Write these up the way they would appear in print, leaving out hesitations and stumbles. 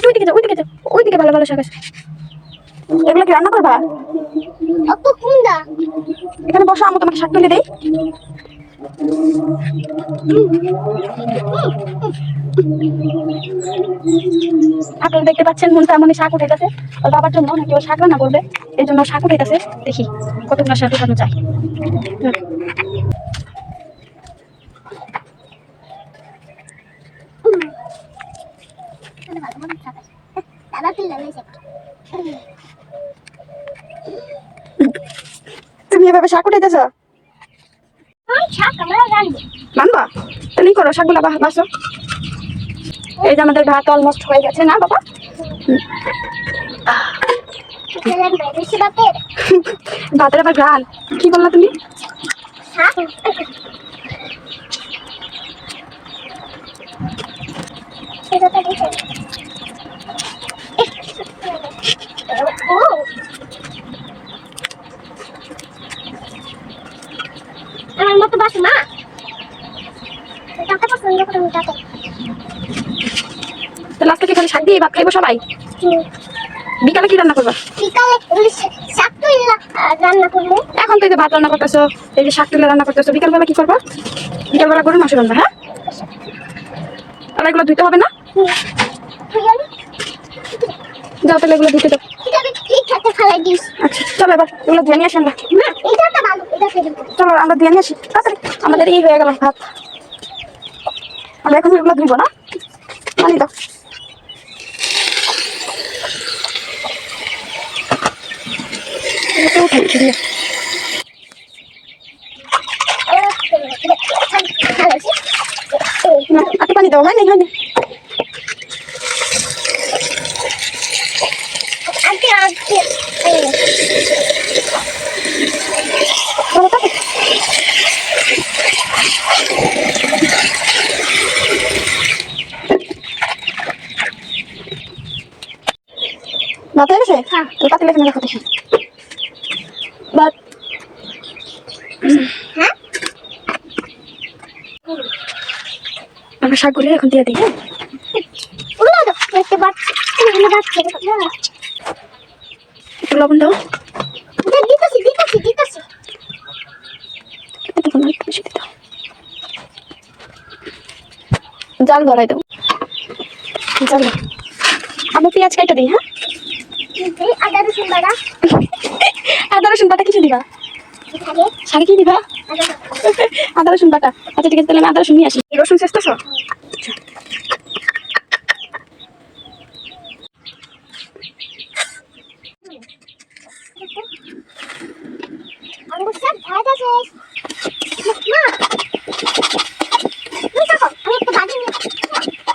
ওইদিকে যাও, ওইদিকে যাও, ওইদিকে ভালো ভালো শাক আছে। এগুলো কি রান্না করবা? এখানে বসো, আমি তোমাকে শাক তুলে দেই। আপনারা দেখতে পাচ্ছেন মন তেমনই শাক উঠে ওর বাবার জন্য নাকি ও শাক রান্না করবে, এই জন্য শাক উঠে দেখি কতগুলো শাক উঠানো যায়। তুমি এভাবে শাক উঠাইতেছ? রানবা? তাহলে করো, শাকগুলা বাসো। এই যে আমাদের ভাত অলমোস্ট হয়ে গেছে না বাবা? ভাতের আবার গান কি বললা তুমি? আমার মতো বাসু মা তাকে পছন্দ করে আমি তাকে। তাহলে আজকে কি খালি শাক দিয়ে ভাত খাইবো সবাই? বিকালে কি রান্না করবা? বিকালে শাক তুলে রান্না করবো। এখন তো এই যে ভাত রান্না করতেছো, এই যে শাক তুলে রান্না করতেছো, বিকালবেলা কি করবা? বিকালবেলা গরুর মাংস রান্না। হ্যাঁ, তাহলে এগুলো ধুইতে হবে না? যাও তাহলে এগুলো ধুতে দাও। আচ্ছা চলো এবার এগুলো ধুয়ে নিয়ে আসি আমরা। চলো আমরা ধুয়ে নিয়ে আসি তাড়াতাড়ি, আমাদের এই হয়ে গেল ভাত। আমরা এখন এগুলো ধুইবো না, পানি দাও। পানি দাও, হয় না? ভাত হয়ে গেছে? হ্যাঁ, পাতিলে এখানে রাখো দেখি ভাত। হ্যাঁ, আমরা শাকগুলো এখন দিয়ে দিই। একটু লবণ দাও। জাল ভরাই দাও। আমরা পেঁয়াজ কাইটা দিই। হ্যাঁ, আদা রসুন বাটা। আদা রসুন বাটা কিছু দিবা? শাকে কি দিবা? আদা রসুন বাটা। আচ্ছা ঠিক আছে, তাহলে আমি আদা রসুন নিয়ে আসি। রসুন চেষ্টাছ?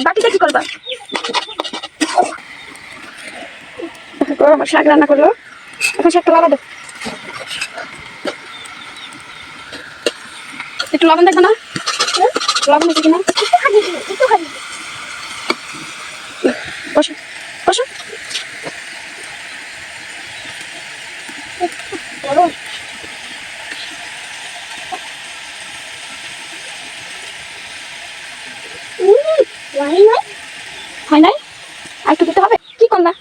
বাকিটা কি করবা? আমার শাক রান্না করলো, এখন শাকটা লাগা দাও। একটু লবণ দেখো না, লবণ আছে কিনা। বসো বসো। হয় নাই, আর একটু দিতে হবে। কি করলা?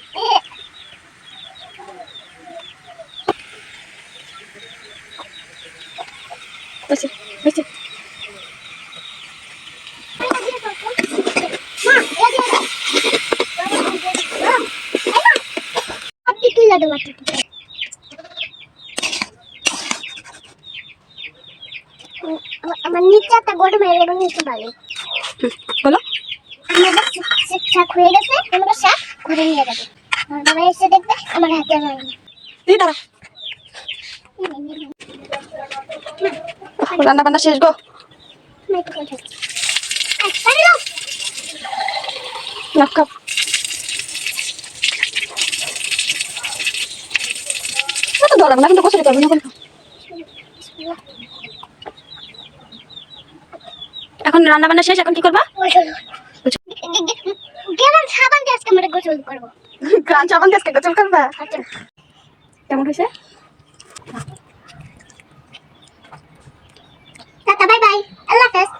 আমার নিচে একটা গোটা মেরে এবং নিচে বালি বলো। আমাদের শাক হয়ে গেছে, আমরা শাক ঘরে নিয়ে যাবো। আমার বাবা এসে দেখবে আমার হাতে রান্না। দাঁড়া, রান্না বান্না শেষ গো। ধরা না কিন্তু বসে পারবো না। এখন রান্না বান্না শেষ, এখন কি করবা? সাবান দিয়ে আজকে আমরা গোসল করবো। সাবান দিয়ে আজকে গোসল করবা? কেমন হয়েছে? টাটা, বাই বাই, আল্লাহ হাফেজ।